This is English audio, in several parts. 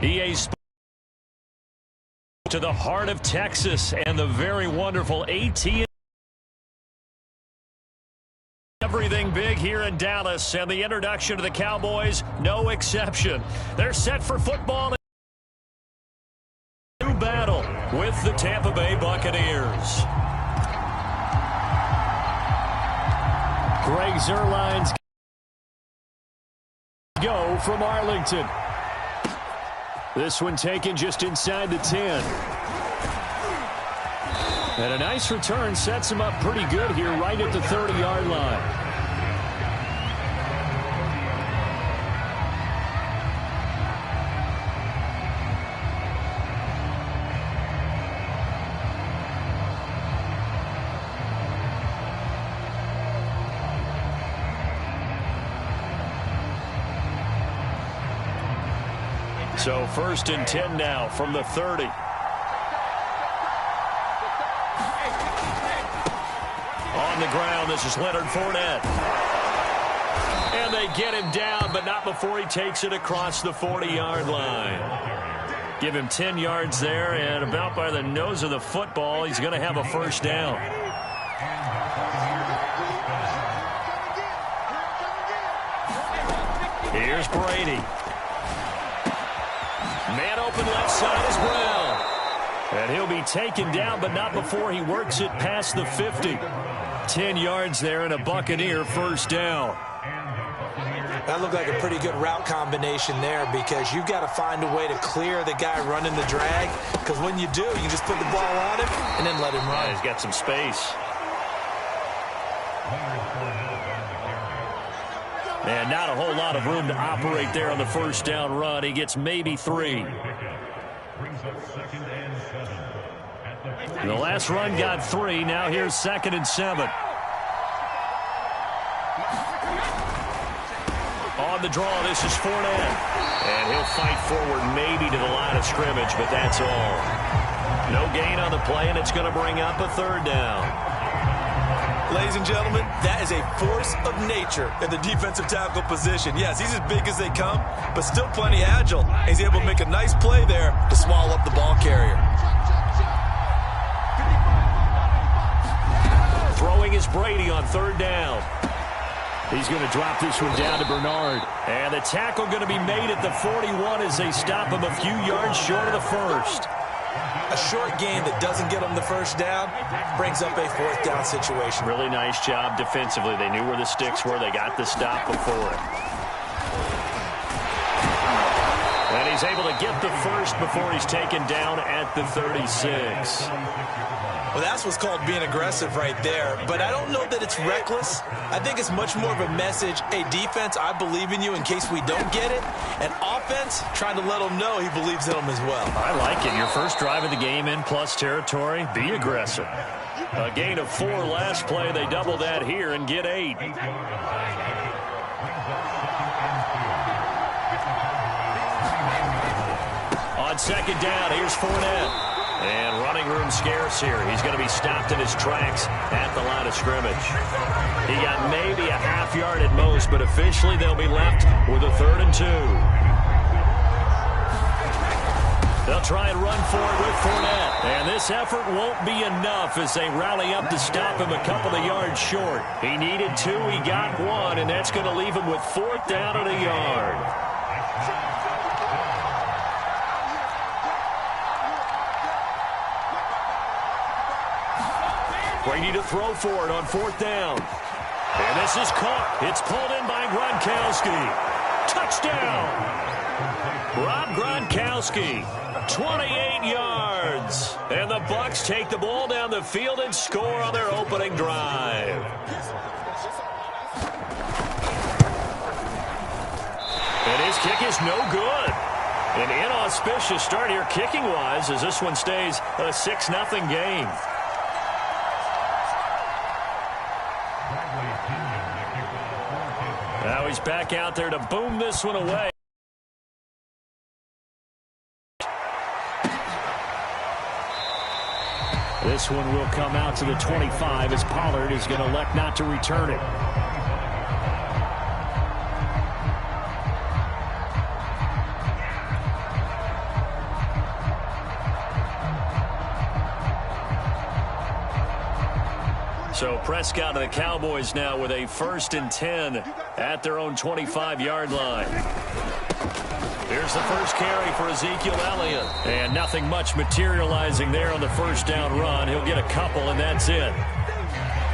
EA Sports to the heart of Texas and the very wonderful AT&T. Everything big here in Dallas, and the introduction to the Cowboys, no exception. They're set for football. New battle with the Tampa Bay Buccaneers. Greg Zuerlein's go from Arlington. This one taken just inside the 10. And a nice return sets him up pretty good here right at the 30-yard line. So 1st and 10 now from the 30. On the ground, this is Leonard Fournette. And they get him down, but not before he takes it across the 40-yard line. Give him 10 yards there, and about by the nose of the football, he's going to have a first down. Here's Brady. Man open left side is Brown. And he'll be taken down, but not before he works it past the 50. 10 yards there and a Buccaneer first down. That looked like a pretty good route combination there, because you've got to find a way to clear the guy running the drag, because when you do, you just put the ball on him and then let him run. Yeah, he's got some space. And not a whole lot of room to operate there on the first down run. He gets maybe 3. The last run got 3. Now here's 2nd and 7. On the draw, this is Fournette. And he'll fight forward maybe to the line of scrimmage, but that's all. No gain on the play, and it's going to bring up a 3rd down. Ladies and gentlemen, that is a force of nature in the defensive tackle position. Yes, he's as big as they come, but still plenty agile. He's able to make a nice play there to swallow up the ball carrier. Throwing is Brady on 3rd down. He's going to drop this one down to Bernard. And the tackle going to be made at the 41 as they stop him a few yards short of the first. A short gain that doesn't get them the first down brings up a 4th down situation. Really nice job defensively. They knew where the sticks were. They got the stop before it. And he's able to get the first before he's taken down at the 36. Well, that's what's called being aggressive right there. But I don't know that it's reckless. I think it's much more of a message. Hey, defense, I believe in you in case we don't get it. And offense, trying to let them know he believes in them as well. I like it. Your first drive of the game in plus territory, be aggressive. A gain of 4 last play. They double that here and get 8. On 2nd down, here's Fournette. And running room scarce here. He's going to be stopped in his tracks at the line of scrimmage. He got maybe a half yard at most, but officially they'll be left with a 3rd and 2. They'll try and run for it with Fournette. And this effort won't be enough as they rally up to stop him a couple of yards short. He needed 2, he got 1, and that's going to leave him with 4th down and a yard. Brady to throw for it on 4th down. And this is caught. It's pulled in by Gronkowski. Touchdown! Rob Gronkowski, 28 yards. And the Bucs take the ball down the field and score on their opening drive. And his kick is no good. An inauspicious start here kicking-wise as this one stays a 6-0 game. Now he's back out there to boom this one away. This one will come out to the 25 as Pollard is going to elect not to return it. So Prescott and the Cowboys now with a 1st and 10 at their own 25-yard line. Here's the first carry for Ezekiel Elliott. And nothing much materializing there on the first down run. He'll get a couple, and that's it.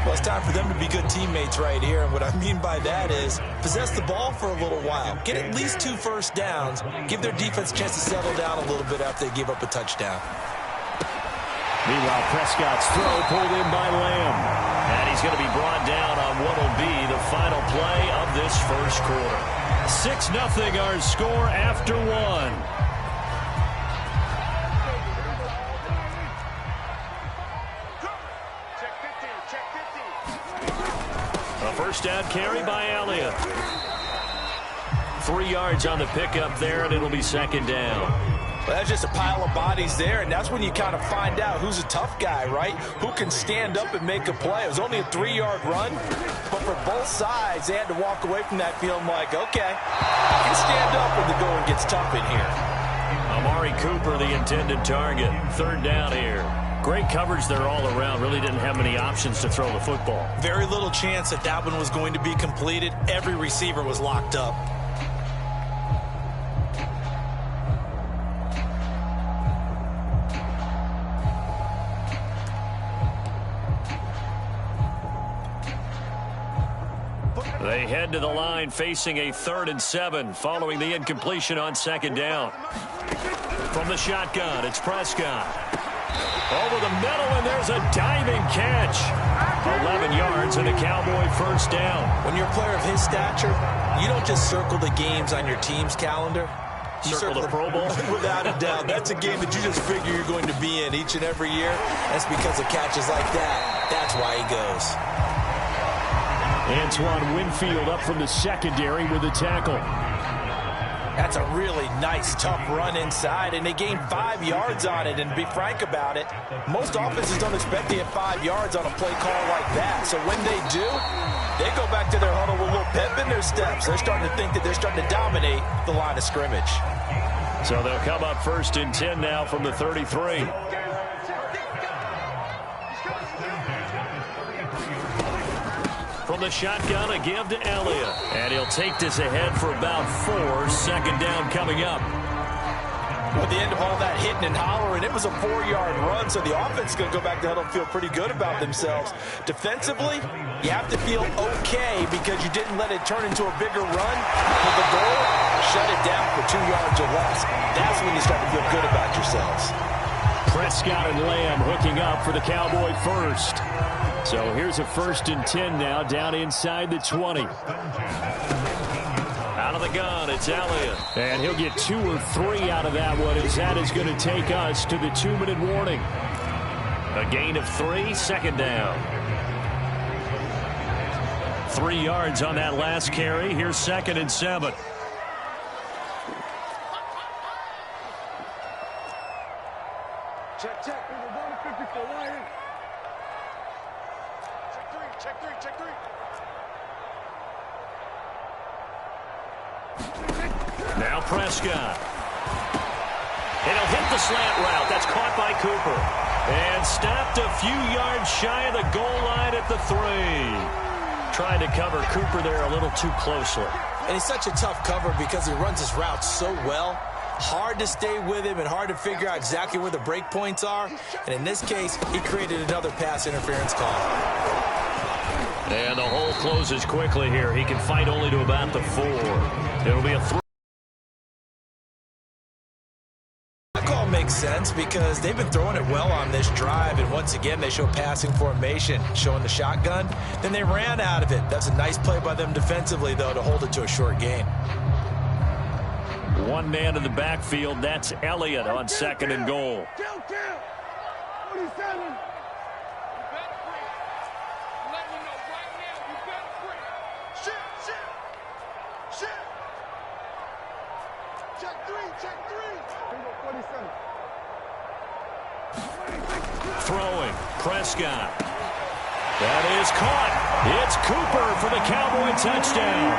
Well, it's time for them to be good teammates right here. And what I mean by that is possess the ball for a little while. Get at least 2 first downs. Give their defense a chance to settle down a little bit after they give up a touchdown. Meanwhile, Prescott's throw pulled in by Lamb. And he's going to be brought down on what will be the final play of this first quarter. 6-0 our score after 1. A first down carry by Elliott. 3 yards on the pickup there, and it'll be 2nd down. Well, that's just a pile of bodies there, and that's when you kind of find out who's a tough guy, right? Who can stand up and make a play. It was only a 3-yard run, but for both sides, they had to walk away from that feeling like, okay, I can stand up when the going gets tough in here. Amari Cooper, the intended target. 3rd down here. Great coverage there all around. Really didn't have many options to throw the football. Very little chance that that one was going to be completed. Every receiver was locked up. They head to the line facing a 3rd and 7 following the incompletion on 2nd down. From the shotgun, it's Prescott. Over the middle, and there's a diving catch. 11 yards and a Cowboy first down. When you're a player of his stature, you don't just circle the games on your team's calendar. You circle the Pro Bowl? Without a doubt. That's a game that you just figure you're going to be in each and every year. That's because of catches like that. That's why he goes. Antoine Winfield up from the secondary with a tackle. That's a really nice, tough run inside, and they gained 5 yards on it. And to be frank about it, most offenses don't expect to get 5 yards on a play call like that. So when they do, they go back to their huddle with a little pep in their steps. They're starting to think that they're starting to dominate the line of scrimmage. So they'll come up 1st and 10 now from the 33. From the shotgun, a give to Elliott. And he'll take this ahead for about 4. 2nd down coming up. At the end of all that hitting and hollering, it was a 4-yard run, so the offense is going to go back to huddle and feel pretty good about themselves. Defensively, you have to feel okay because you didn't let it turn into a bigger run. With the goal, shut it down for 2 yards or less. That's when you start to feel good about yourselves. Prescott and Lamb hooking up for the Cowboy first. So here's a 1st and 10 now, down inside the 20. Out of the gun, it's Elliott. And he'll get 2 or 3 out of that one, as that is going to take us to the 2-minute warning. A gain of 3, 2nd down. 3 yards on that last carry. Here's 2nd and 7. Check, check. We're going to 54 line. Check 3, check 3, check 3. Now Prescott. And he'll hit the slant route. That's caught by Cooper. And stopped a few yards shy of the goal line at the 3. Trying to cover Cooper there a little too closely. And he's such a tough cover because he runs his route so well. Hard to stay with him and hard to figure out exactly where the break points are. And in this case, he created another pass interference call. And the hole closes quickly here. He can fight only to about the 4. It'll be a 3. That call makes sense because they've been throwing it well on this drive. And once again, they show passing formation, showing the shotgun. Then they ran out of it. That's a nice play by them defensively, though, to hold it to a short gain. One man in the backfield. That's Elliott on 2nd and goal. 47. Throwing, Prescott. That is caught. It's Cooper for the Cowboy touchdown.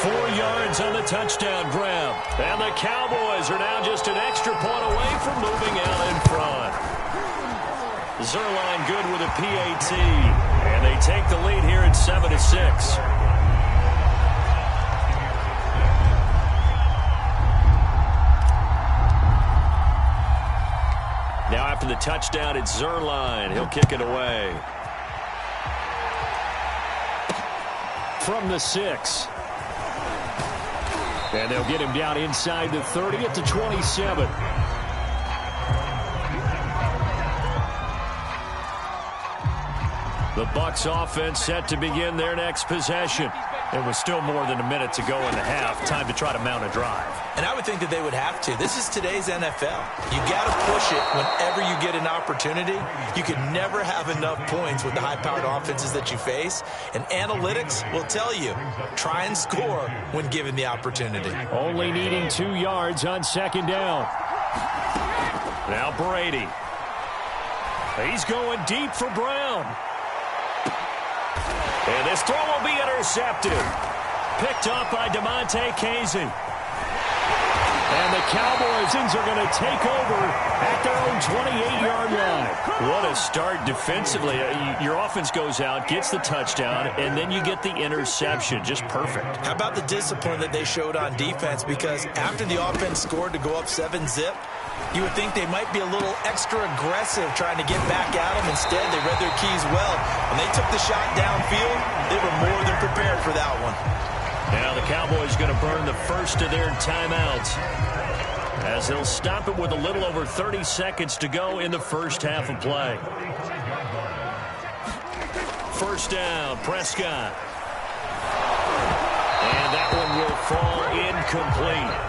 4 yards on the touchdown grab. And the Cowboys are now just an extra point away from moving out in front. Zuerlein good with a PAT. And they take the lead here at 7-6. Now after the touchdown, it's Zuerlein. He'll kick it away. From the 6. And they'll get him down inside the 30 at the 27. The Bucs offense set to begin their next possession. It was still more than a minute to go in the half. Time to try to mount a drive. And I would think that they would have to. This is today's NFL. You got to push it whenever you get an opportunity. You can never have enough points with the high-powered offenses that you face. And analytics will tell you, try and score when given the opportunity. Only needing 2 yards on second down. Now Brady. He's going deep for Brown. And this throw will be intercepted. Picked off by DeMonte Casey. And the Cowboys are going to take over at their own 28-yard line. What a start defensively. Your offense goes out, gets the touchdown, and then you get the interception. Just perfect. How about the discipline that they showed on defense? Because after the offense scored to go up 7-zip, you would think they might be a little extra aggressive trying to get back at them. Instead, they read their keys well. When they took the shot downfield, they were more than prepared for that one. Now the Cowboys going to burn the first of their timeouts as they'll stop it with a little over 30 seconds to go in the first half of play. First down, Prescott. And that one will fall incomplete.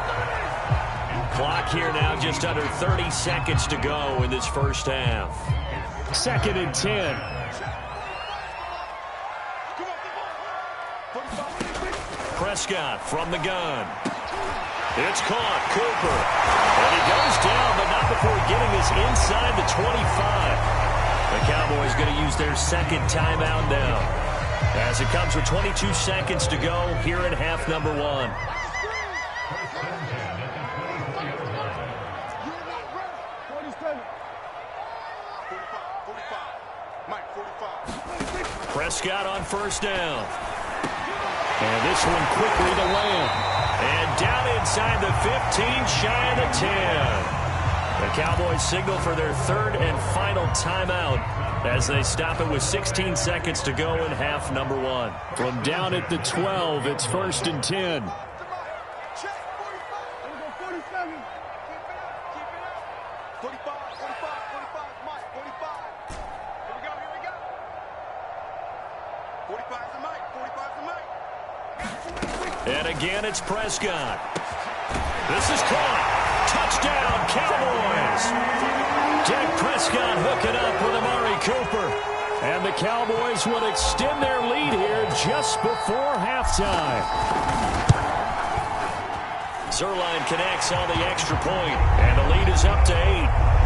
Clock here now just under 30 seconds to go in this first half. 2nd and 10. Prescott from the gun. It's caught. Cooper. And he goes down, but not before getting us inside the 25. The Cowboys going to use their second timeout now, as it comes with 22 seconds to go here in half number 1. Prescott on first down. And this one quickly to Lamb. And down inside the 15, shy of the 10. The Cowboys signal for their third and final timeout as they stop it with 16 seconds to go in half number 1. From down at the 12, it's 1st and 10. And again, it's Prescott. This is caught. Touchdown, Cowboys. Dak Prescott hooking up with Amari Cooper. And the Cowboys would extend their lead here just before halftime. Zuerlein connects on the extra point, and the lead is up to 8.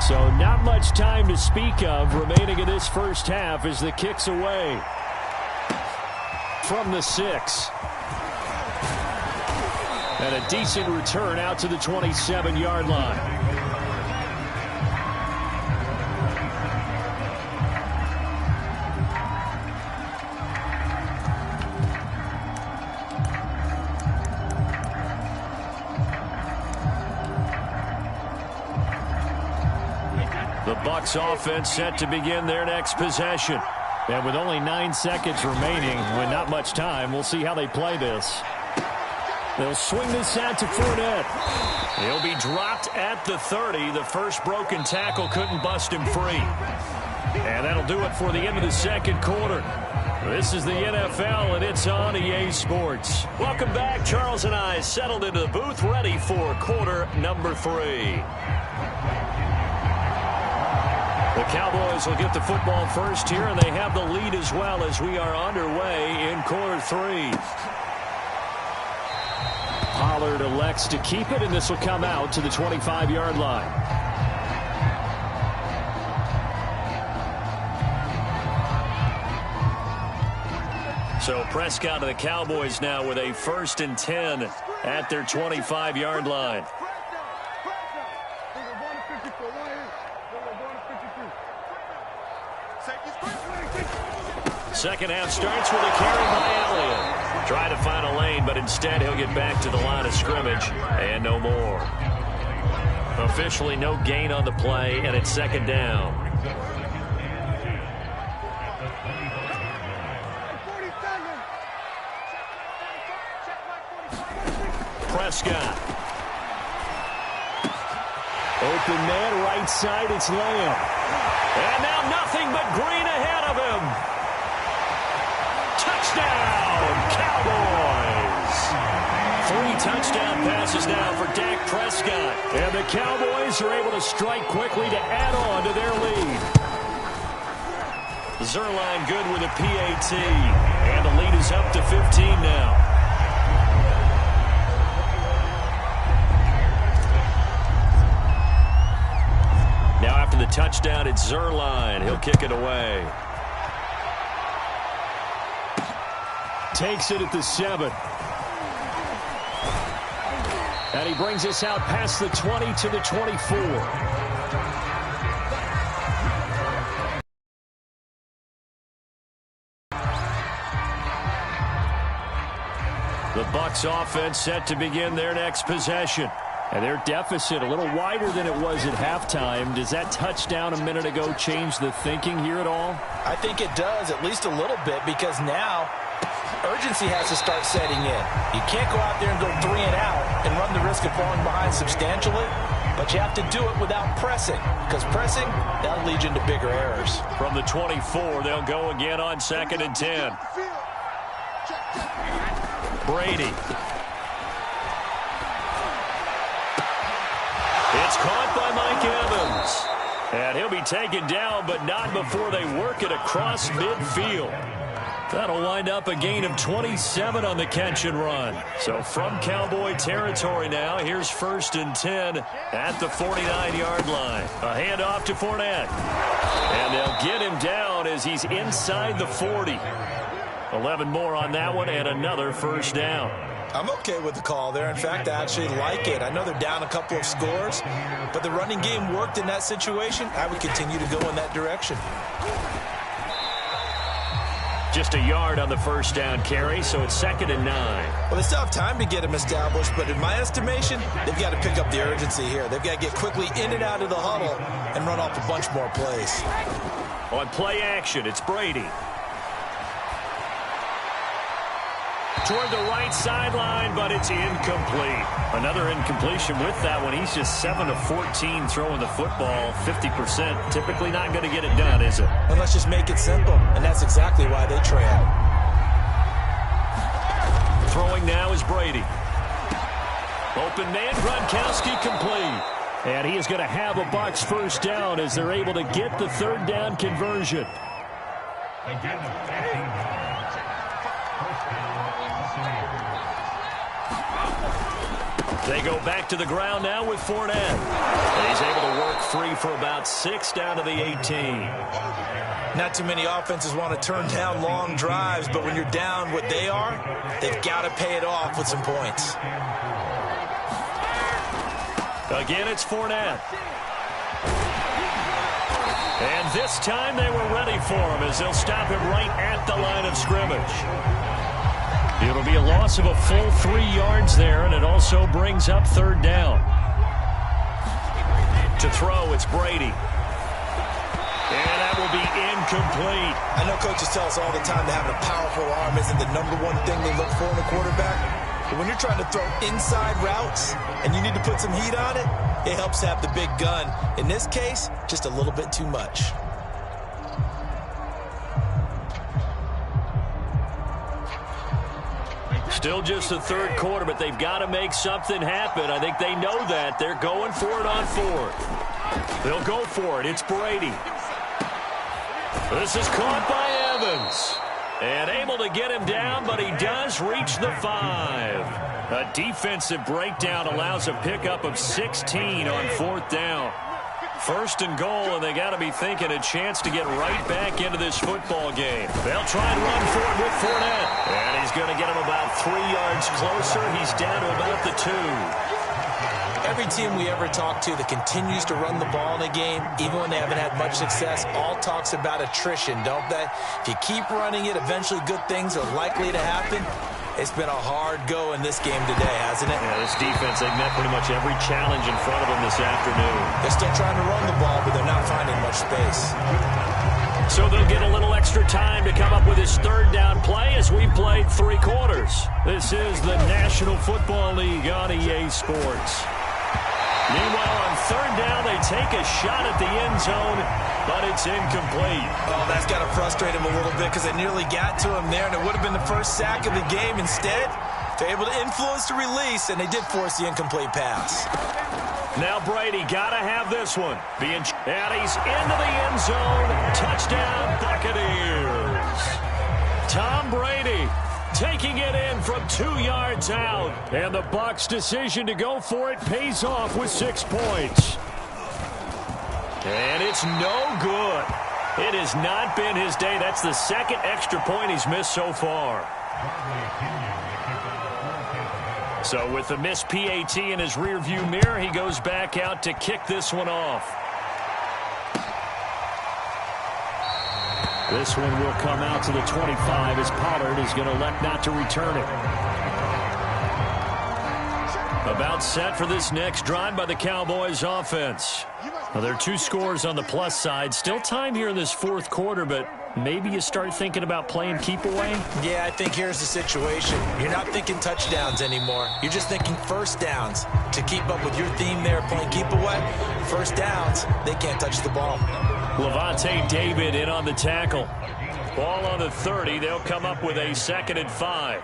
So not much time to speak of remaining in this first half as the kick's away from the 6. And a decent return out to the 27-yard line. The Bucs offense set to begin their next possession. And with only 9 seconds remaining, with not much time, we'll see how they play this. They'll swing this out to Fournette. He'll be dropped at the 30. The first broken tackle couldn't bust him free. And that'll do it for the end of the second quarter. This is the NFL, and it's on EA Sports. Welcome back. Charles and I settled into the booth, ready for quarter number 3. The Cowboys will get the football first here, and they have the lead as well as we are underway in quarter 3. Pollard elects to keep it, and this will come out to the 25-yard line. So Prescott and the Cowboys now with a 1st and 10 at their 25-yard line. Second half starts with a carry by Elliott. Try to find a lane, but instead he'll get back to the line of scrimmage and no more. Officially no gain on the play, and it's 2nd down. Prescott. Open man, right side, it's Lamb. And now nothing but green ahead of him. Touchdown, Cowboys. 3 touchdown passes now for Dak Prescott. And the Cowboys are able to strike quickly to add on to their lead. Zuerlein good with a PAT. And the lead is up to 15 now. Now after the touchdown, it's Zuerlein. He'll kick it away. Takes it at the 7. And he brings us out past the 20 to the 24. The Bucs offense set to begin their next possession. And their deficit a little wider than it was at halftime. Does that touchdown a minute ago change the thinking here at all? I think it does, at least a little bit, because now urgency has to start setting in. You can't go out there and go 3 and out and run the risk of falling behind substantially, but you have to do it without pressing, because pressing, that'll lead you into bigger errors. From the 24, they'll go again on 2nd and 10. Brady. It's caught by Mike Evans. And he'll be taken down, but not before they work it across midfield. That'll wind up a gain of 27 on the catch and run. So from Cowboy territory now, here's 1st and 10 at the 49-yard line. A handoff to Fournette. And they'll get him down as he's inside the 40. 11 more on that one and another 1st down. I'm okay with the call there. In fact, I actually like it. I know they're down a couple of scores, but the running game worked in that situation. I would continue to go in that direction. Just a yard on the 1st down carry, so it's 2nd and 9. Well, they still have time to get him established, but in my estimation, they've got to pick up the urgency here. They've got to get quickly in and out of the huddle and run off a bunch more plays. On play action, it's Brady. Toward the right sideline, but it's incomplete. Another incompletion with that one. He's just 7 of 14 throwing the football. 50%. Typically not going to get it done, is it? And let's just make it simple. And that's exactly why they trail. Throwing now is Brady. Open man, Gronkowski complete. And he is going to have a Bucs 1st down as they're able to get the 3rd down conversion. They go back to the ground now with Fournette. And he's able to work free for about 6 down to the 18. Not too many offenses want to turn down long drives, but when you're down what they are, they've got to pay it off with some points. Again, it's Fournette. And this time they were ready for him as they'll stop him right at the line of scrimmage. It'll be a loss of a full 3 yards there, and it also brings up 3rd down. To throw, it's Brady. And that will be incomplete. I know coaches tell us all the time that having a powerful arm isn't the #1 thing they look for in a quarterback. But when you're trying to throw inside routes and you need to put some heat on it, it helps to have the big gun. In this case, just a little bit too much. Still just the 3rd quarter, but they've got to make something happen. I think they know that. They're going for it on 4th. They'll go for it. It's Brady. This is caught by Evans. And able to get him down, but he does reach the 5. A defensive breakdown allows a pickup of 16 on 4th down. First and goal, and they got to be thinking a chance to get right back into this football game. They'll try and run for it with Fournette. And he's going to get him about 3 yards closer. He's down to about the 2. Every team we ever talk to that continues to run the ball in a game, even when they haven't had much success, all talks about attrition, don't they? If you keep running it, eventually good things are likely to happen. It's been a hard go in this game today, hasn't it? Yeah, this defense, they've met pretty much every challenge in front of them this afternoon. They're still trying to run the ball, but they're not finding much space. So they'll get a little extra time to come up with his third down play as we played 3 quarters. This is the National Football League on EA Sports. Meanwhile, on third down, they take a shot at the end zone, but it's incomplete. Oh, that's got to frustrate him a little bit because they nearly got to him there, and it would have been the first sack of the game. Instead, they're able to influence the release, and they did force the incomplete pass. Now Brady got to have this one. And he's into the end zone. Touchdown, Buccaneers. Tom Brady taking it in from 2 yards out. And the Bucs' decision to go for it pays off with 6 points. And it's no good. It has not been his day. That's the second extra point he's missed so far. So with the missed PAT in his rearview mirror, he goes back out to kick this one off. This one will come out to the 25 as Pollard is going to elect not to return it. About set for this next drive by the Cowboys offense. Now, there are 2 scores on the plus side. Still time here in this 4th quarter, but maybe you start thinking about playing keep away? Yeah, I think here's the situation. You're not thinking touchdowns anymore. You're just thinking first downs. To keep up with your theme there, playing keep away, first downs, they can't touch the ball. Levante David in on the tackle. Ball on the 30. They'll come up with a 2nd and 5.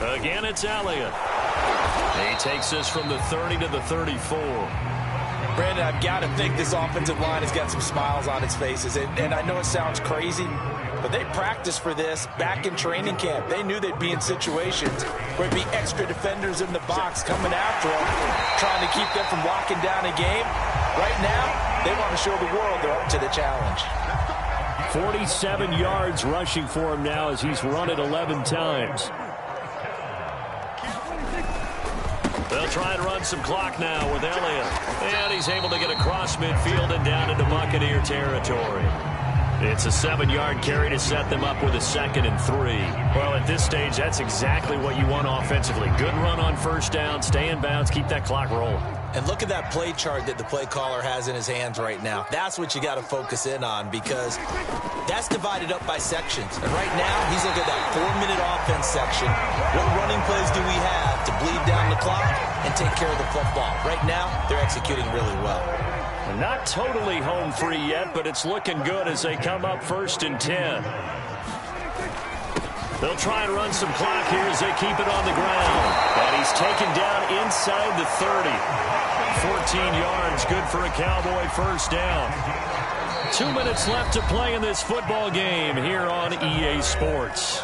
Again, it's Elliott. He takes this from the 30 to the 34. Brandon, I've got to think this offensive line has got some smiles on its faces. And I know it sounds crazy, but they practiced for this back in training camp. They knew they'd be in situations where there'd be extra defenders in the box coming after them, trying to keep them from locking down a game. Right now, they want to show the world they're up to the challenge. 47 yards rushing for him now as he's run it 11 times. They'll try and run some clock now with Elliott. And he's able to get across midfield and down into Buccaneer territory. It's a 7-yard carry to set them up with a 2nd and 3. Well, at this stage, that's exactly what you want offensively. Good run on first down, stay in bounds, keep that clock rolling. And look at that play chart that the play caller has in his hands right now. That's what you got to focus in on because that's divided up by sections. And right now, he's looking at that 4-minute offense section. What running plays do we have to bleed down the clock and take care of the football? Right now, they're executing really well. Not totally home free yet, but it's looking good as they come up 1st and 10. They'll try and run some clock here as they keep it on the ground. And he's taken down inside the 30. 14 yards, good for a Cowboy first down. 2 minutes left to play in this football game here on EA Sports.